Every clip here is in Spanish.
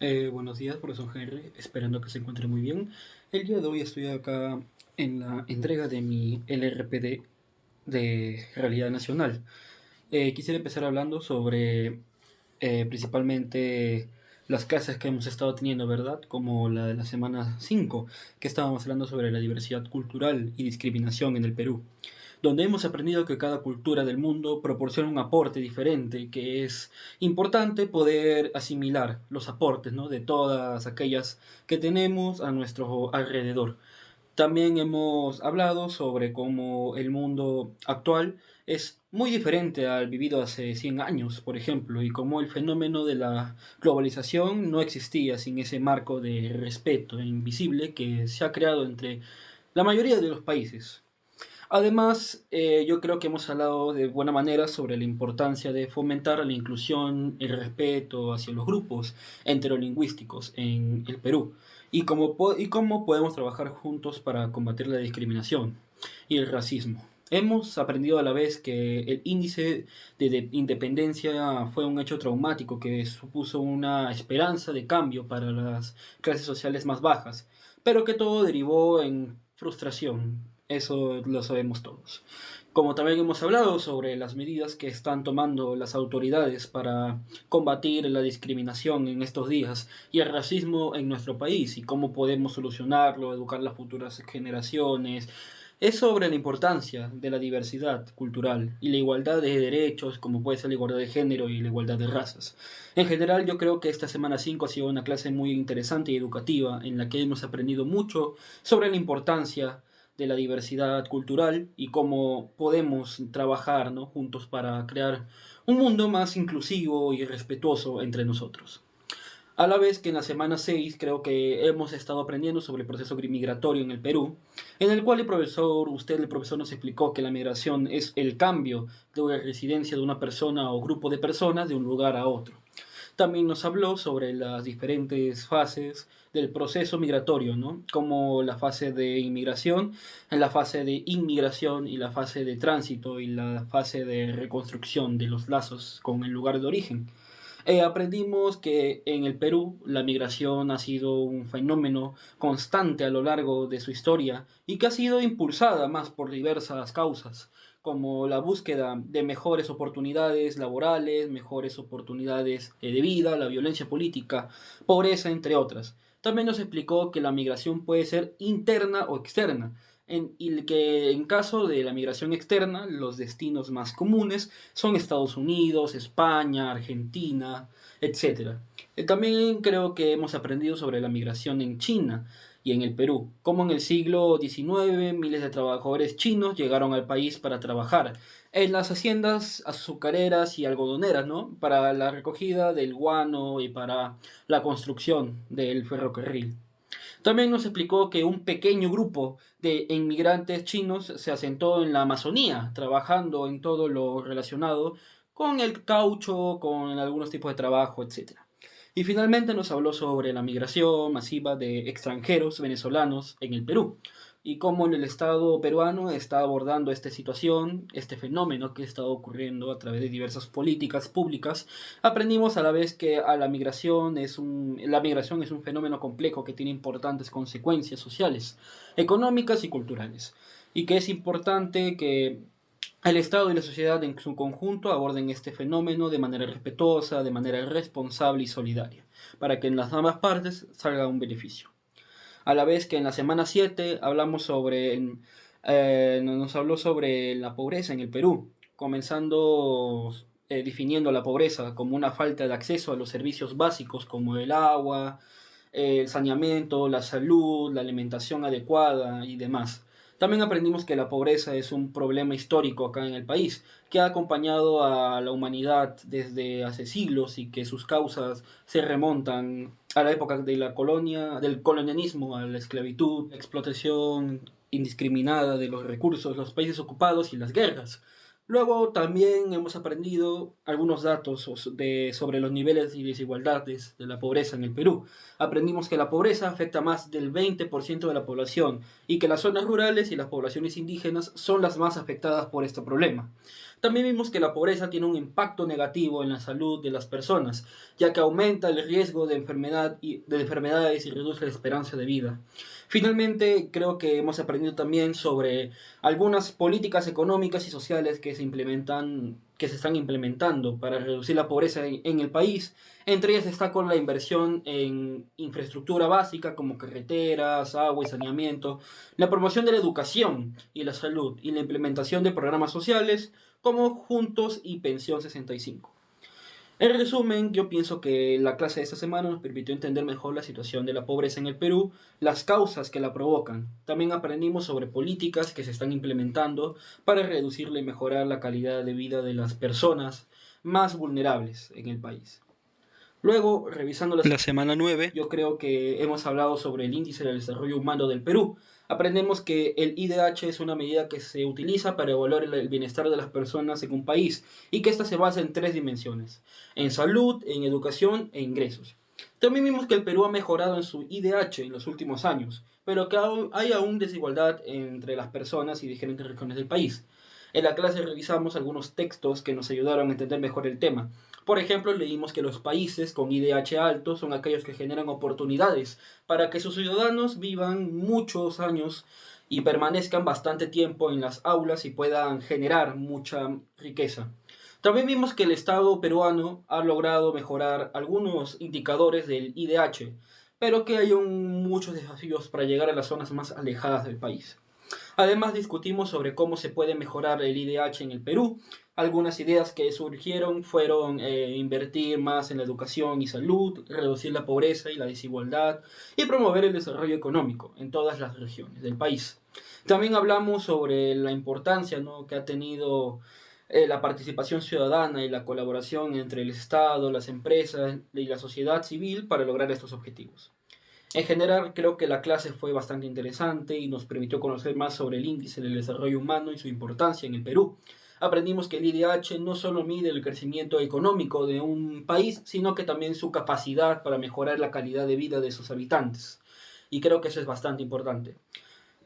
Buenos días, profesor Henry, esperando que se encuentre muy bien. El día de hoy estoy acá en la entrega de mi LRPD de Realidad Nacional. Quisiera empezar hablando sobre principalmente las clases que hemos estado teniendo, ¿verdad? Como la de la semana 5, que estábamos hablando sobre la diversidad cultural y discriminación en el Perú, donde hemos aprendido que cada cultura del mundo proporciona un aporte diferente, que es importante poder asimilar los aportes, ¿no?, de todas aquellas que tenemos a nuestro alrededor. También hemos hablado sobre cómo el mundo actual es muy diferente al vivido hace 100 años, por ejemplo, y cómo el fenómeno de la globalización no existía sin ese marco de respeto invisible que se ha creado entre la mayoría de los países. Además, yo creo que hemos hablado de buena manera sobre la importancia de fomentar la inclusión, el respeto hacia los grupos enterolingüísticos en el Perú y cómo podemos trabajar juntos para combatir la discriminación y el racismo. Hemos aprendido a la vez que el índice de independencia fue un hecho traumático que supuso una esperanza de cambio para las clases sociales más bajas, pero que todo derivó en frustración. Eso lo sabemos todos. Como también hemos hablado sobre las medidas que están tomando las autoridades para combatir la discriminación en estos días y el racismo en nuestro país y cómo podemos solucionarlo, educar a las futuras generaciones, es sobre la importancia de la diversidad cultural y la igualdad de derechos, como puede ser la igualdad de género y la igualdad de razas. En general, yo creo que esta semana 5 ha sido una clase muy interesante y educativa en la que hemos aprendido mucho sobre la importancia de la diversidad cultural y cómo podemos trabajar, ¿no?, juntos para crear un mundo más inclusivo y respetuoso entre nosotros. A la vez que en la semana 6 creo que hemos estado aprendiendo sobre el proceso migratorio en el Perú, en el cual el profesor nos explicó que la migración es el cambio de una residencia de una persona o grupo de personas de un lugar a otro. También nos habló sobre las diferentes fases del proceso migratorio, ¿no?, como la fase de inmigración, la fase de inmigración y la fase de tránsito y la fase de reconstrucción de los lazos con el lugar de origen. Aprendimos que en el Perú la migración ha sido un fenómeno constante a lo largo de su historia y que ha sido impulsada más por diversas causas, como la búsqueda de mejores oportunidades laborales, mejores oportunidades de vida, la violencia política, pobreza, entre otras. También nos explicó que la migración puede ser interna o externa, y que en caso de la migración externa, los destinos más comunes son Estados Unidos, España, Argentina, etcétera. También creo que hemos aprendido sobre la migración en China y en el Perú, como en el siglo XIX miles de trabajadores chinos llegaron al país para trabajar en las haciendas azucareras y algodoneras, ¿no?, para la recogida del guano y para la construcción del ferrocarril. También nos explicó que un pequeño grupo de inmigrantes chinos se asentó en la Amazonía, trabajando en todo lo relacionado con el caucho, con algunos tipos de trabajo, etcétera. Y finalmente nos habló sobre la migración masiva de extranjeros venezolanos en el Perú y cómo el Estado peruano está abordando esta situación, este fenómeno que está ocurriendo a través de diversas políticas públicas. Aprendimos a la vez que la migración es un fenómeno complejo que tiene importantes consecuencias sociales, económicas y culturales, y que es importante que el Estado y la sociedad en su conjunto aborden este fenómeno de manera respetuosa, de manera responsable y solidaria, para que en las ambas partes salga un beneficio. A la vez que en la semana 7 nos habló sobre la pobreza en el Perú, comenzando definiendo la pobreza como una falta de acceso a los servicios básicos como el agua, el saneamiento, la salud, la alimentación adecuada y demás. También aprendimos que la pobreza es un problema histórico acá en el país, que ha acompañado a la humanidad desde hace siglos y que sus causas se remontan a la época de la colonia, del colonialismo, a la esclavitud, la explotación indiscriminada de los recursos, los países ocupados y las guerras. Luego también hemos aprendido algunos datos sobre los niveles y desigualdades de la pobreza en el Perú. Aprendimos que la pobreza afecta a más del 20% de la población y que las zonas rurales y las poblaciones indígenas son las más afectadas por este problema. También vimos que la pobreza tiene un impacto negativo en la salud de las personas, ya que aumenta el riesgo de enfermedades y reduce la esperanza de vida. Finalmente, creo que hemos aprendido también sobre algunas políticas económicas y sociales que se están implementando para reducir la pobreza en el país. Entre ellas está con la inversión en infraestructura básica como carreteras, agua y saneamiento, la promoción de la educación y la salud y la implementación de programas sociales como Juntos y Pensión 65. En resumen, yo pienso que la clase de esta semana nos permitió entender mejor la situación de la pobreza en el Perú, las causas que la provocan. También aprendimos sobre políticas que se están implementando para reducirla y mejorar la calidad de vida de las personas más vulnerables en el país. Luego, revisando la semana 9, yo creo que hemos hablado sobre el índice del desarrollo humano del Perú. Aprendemos que el IDH es una medida que se utiliza para evaluar el bienestar de las personas en un país y que ésta se basa en tres dimensiones: en salud, en educación e ingresos. También vimos que el Perú ha mejorado en su IDH en los últimos años, pero que hay aún desigualdad entre las personas y diferentes regiones del país. En la clase revisamos algunos textos que nos ayudaron a entender mejor el tema. Por ejemplo, leímos que los países con IDH alto son aquellos que generan oportunidades para que sus ciudadanos vivan muchos años y permanezcan bastante tiempo en las aulas y puedan generar mucha riqueza. También vimos que el Estado peruano ha logrado mejorar algunos indicadores del IDH, pero que hay muchos desafíos para llegar a las zonas más alejadas del país. Además, discutimos sobre cómo se puede mejorar el IDH en el Perú. Algunas ideas que surgieron fueron invertir más en la educación y salud, reducir la pobreza y la desigualdad y promover el desarrollo económico en todas las regiones del país. También hablamos sobre la importancia, ¿no?, que ha tenido la participación ciudadana y la colaboración entre el Estado, las empresas y la sociedad civil para lograr estos objetivos. En general, creo que la clase fue bastante interesante y nos permitió conocer más sobre el índice del desarrollo humano y su importancia en el Perú. Aprendimos que el IDH no solo mide el crecimiento económico de un país, sino que también su capacidad para mejorar la calidad de vida de sus habitantes. Y creo que eso es bastante importante.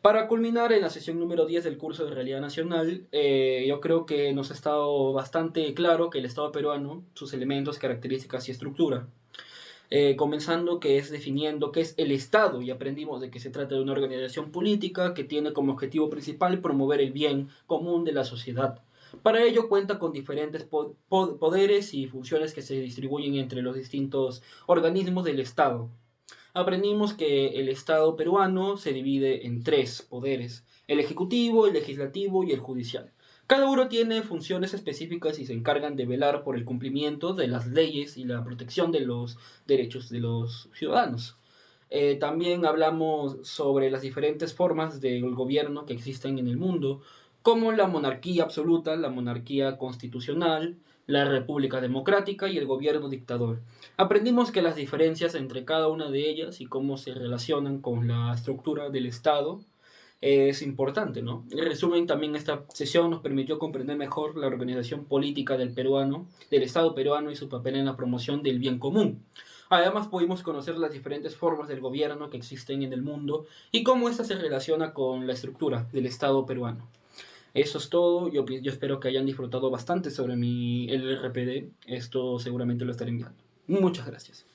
Para culminar en la sesión número 10 del curso de Realidad Nacional, yo creo que nos ha estado bastante claro que el Estado peruano, sus elementos, características y estructura, comenzando que es definiendo qué es el Estado, y aprendimos de que se trata de una organización política que tiene como objetivo principal promover el bien común de la sociedad. Para ello cuenta con diferentes poderes y funciones que se distribuyen entre los distintos organismos del Estado. Aprendimos que el Estado peruano se divide en tres poderes: el ejecutivo, el legislativo y el judicial. Cada uno tiene funciones específicas y se encargan de velar por el cumplimiento de las leyes y la protección de los derechos de los ciudadanos. También hablamos sobre las diferentes formas del gobierno que existen en el mundo, como la monarquía absoluta, la monarquía constitucional, la república democrática y el gobierno dictador. Aprendimos que las diferencias entre cada una de ellas y cómo se relacionan con la estructura del Estado es importante, ¿no? En resumen, también esta sesión nos permitió comprender mejor la organización política del Estado peruano y su papel en la promoción del bien común. Además, pudimos conocer las diferentes formas del gobierno que existen en el mundo y cómo ésta se relaciona con la estructura del Estado peruano. Eso es todo. Yo espero que hayan disfrutado bastante sobre el RPD. Esto seguramente lo estaré enviando. Muchas gracias.